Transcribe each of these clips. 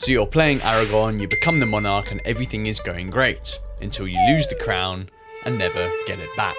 So you're playing Aragorn, you become the Monarch and everything is going great, until you lose the crown and never get it back.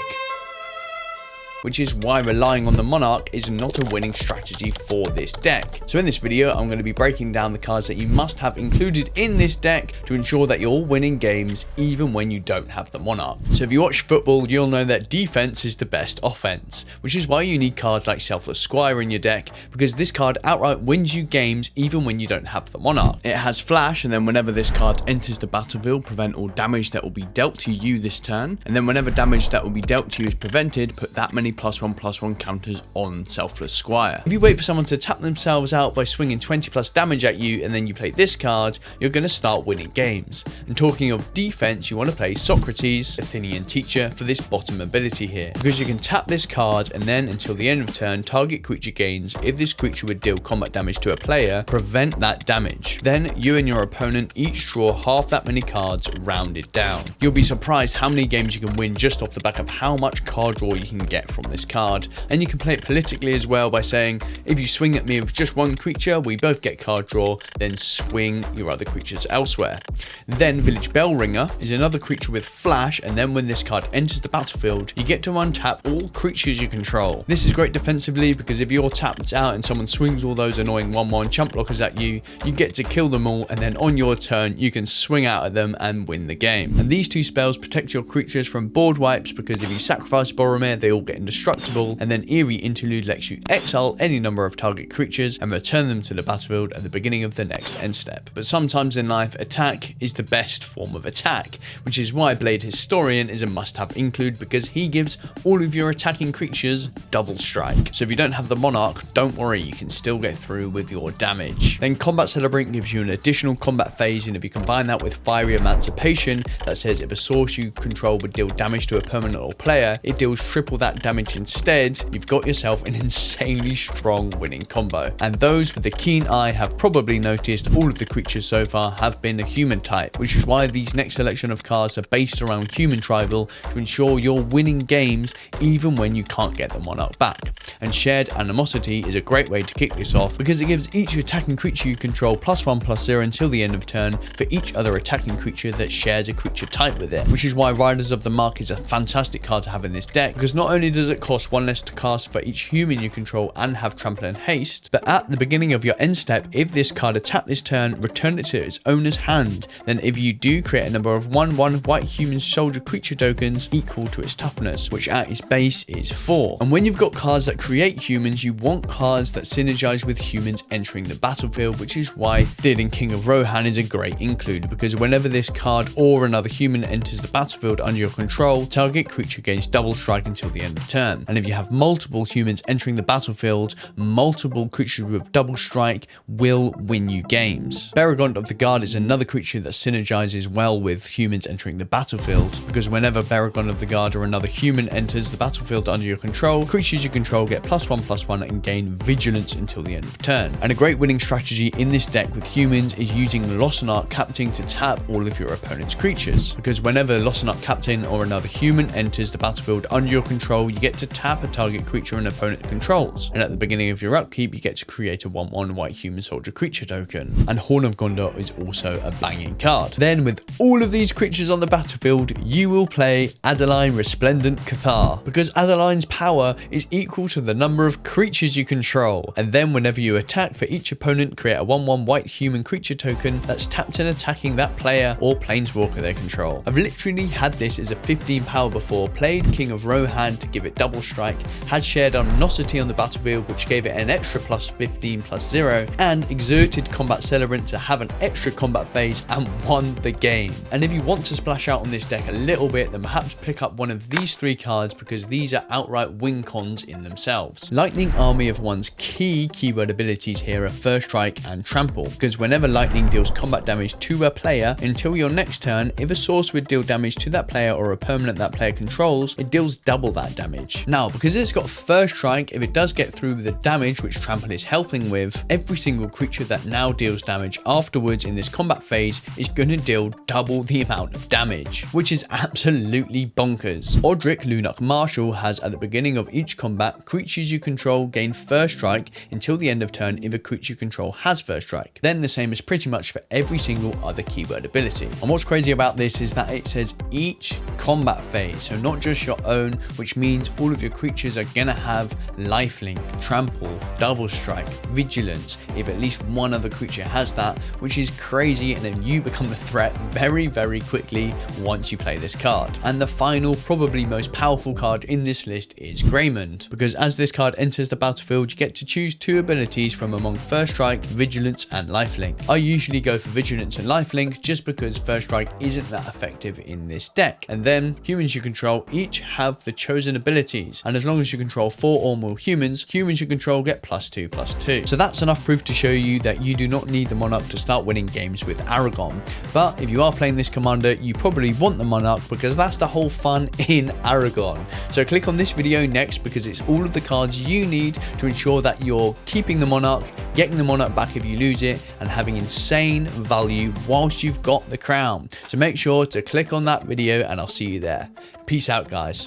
Which is why relying on the Monarch is not a winning strategy for this deck. So in this video, I'm going to be breaking down the cards that you must have included in this deck to ensure that you're winning games even when you don't have the Monarch. So if you watch football, you'll know that defense is the best offense, which is why you need cards like Shelfless Squire in your deck, because this card outright wins you games even when you don't have the Monarch. It has flash, and then whenever this card enters the battlefield, prevent all damage that will be dealt to you this turn, and then whenever damage that will be dealt to you is prevented, put that many +1/+1 counters on Shelfless Squire. If you wait for someone to tap themselves out by swinging 20+ damage at you and then you play this card, you're going to start winning games. And talking of defense, you want to play Socrates, Athenian teacher, for this bottom ability here, because you can tap this card and then until the end of turn, target creature gains. If this creature would deal combat damage to a player, prevent that damage. Then you and your opponent each draw half that many cards rounded down. You'll be surprised how many games you can win just off the back of how much card draw you can get from this card. And you can play it politically as well by saying, if you swing at me with just one creature, we both get card draw, then swing your other creatures elsewhere. Then Village Bellringer is another creature with flash, and then when this card enters the battlefield, you get to untap all creatures you control. This is great defensively because if you're tapped out and someone swings all those annoying 1/1 chump blockers at you, you get to kill them all, and then on your turn you can swing out at them and win the game. And these two spells protect your creatures from board wipes, because if you sacrifice Boromir, they all get indestructible, and then Eerie Interlude lets you exile any number of target creatures and return them to the battlefield at the beginning of the next end step. But sometimes in life, attack is the best form of attack, which is why Blade Historian is a must-have include, because he gives all of your attacking creatures double strike. So if you don't have the Monarch, don't worry, you can still get through with your damage. Then Combat Celebrant gives you an additional combat phase, and if you combine that with Fiery Emancipation, that says if a source you control would deal damage to a permanent or player, it deals triple that damage instead. You've got yourself an insanely strong winning combo. And those with a keen eye have probably noticed all of the creatures so far have been a human type, which is why these next selection of cards are based around human tribal to ensure you're winning games even when you can't get the Monarch back. And Shared Animosity is a great way to kick this off, because it gives each attacking creature you control +1/+0 until the end of turn for each other attacking creature that shares a creature type with it, which is why Riders of the Mark is a fantastic card to have in this deck, because not only does it cost 1 less to cast for each human you control and have Trample and Haste, but at the beginning of your end step, if this card attacked this turn, return it to its owner's hand. Then if you do, create a number of 1/1 white human soldier creature tokens equal to its toughness, which at its base is 4. And when you've got cards that create humans, you want cards that synergize with humans entering the battlefield, which is why Theoden, King of Rohan is a great include, because whenever this card or another human enters the battlefield under your control, target creature gains double strike until the end of turn. And if you have multiple humans entering the battlefield, multiple creatures with double strike will win you games. Beragont of the Guard is another creature that synergizes well with humans entering the battlefield, because whenever Beragont of the Guard or another human enters the battlefield under your control, creatures you control get +1/+1 and gain Vigilance until the end of turn. And a great winning strategy in this deck with humans is using Lossonart Captain to tap all of your opponent's creatures, because whenever Lossonart Captain or another human enters the battlefield under your control, you get to tap a target creature an opponent controls, and at the beginning of your upkeep you get to create a 1/1 white human soldier creature token. And Horn of Gondor is also a banging card. Then with all of these creatures on the battlefield, you will play Adeline Resplendent Cathar, because Adeline's power is equal to the number of creatures you control, and then whenever you attack, for each opponent create a 1/1 white human creature token that's tapped and attacking that player or planeswalker they control. I've literally had this as a 15 power before, played King of Rohan to give it double strike, had Shared Animosity on the battlefield which gave it an extra +15/+0, and exerted Combat Celebrant to have an extra combat phase and won the game. And if you want to splash out on this deck a little bit, then perhaps pick up one of these 3 cards, because these are outright win cons in themselves. Lightning Army of One's key keyword abilities here are First Strike and Trample, because whenever lightning deals combat damage to a player until your next turn, if a source would deal damage to that player or a permanent that player controls, it deals double that damage. damage. Now, because it's got First Strike, if it does get through the damage which Trample is helping with, every single creature that now deals damage afterwards in this combat phase is going to deal double the amount of damage, which is absolutely bonkers. Odric Lunarch Marshal has at the beginning of each combat, creatures you control gain First Strike until the end of turn if a creature you control has First Strike. Then the same is pretty much for every single other keyword ability. And what's crazy about this is that it says each combat phase, so not just your own, which means all of your creatures are gonna have Lifelink, Trample, Double Strike, Vigilance, if at least one other creature has that, which is crazy, and then you become the threat very, very quickly once you play this card. And the final, probably most powerful card in this list is Greymond, because as this card enters the battlefield, you get to choose 2 abilities from among First Strike, Vigilance, and Lifelink. I usually go for Vigilance and Lifelink just because First Strike isn't that effective in this deck. And then humans you control each have the chosen abilities, and as long as you control 4 or more humans you control get +2/+2. So that's enough proof to show you that you do not need the Monarch to start winning games with Aragorn. But if you are playing this commander, you probably want the Monarch because that's the whole fun in Aragorn. So click on this video next because it's all of the cards you need to ensure that you're keeping the Monarch, getting the Monarch back if you lose it, and having insane value whilst you've got the crown. So make sure to click on that video and I'll see you there. Peace out, guys.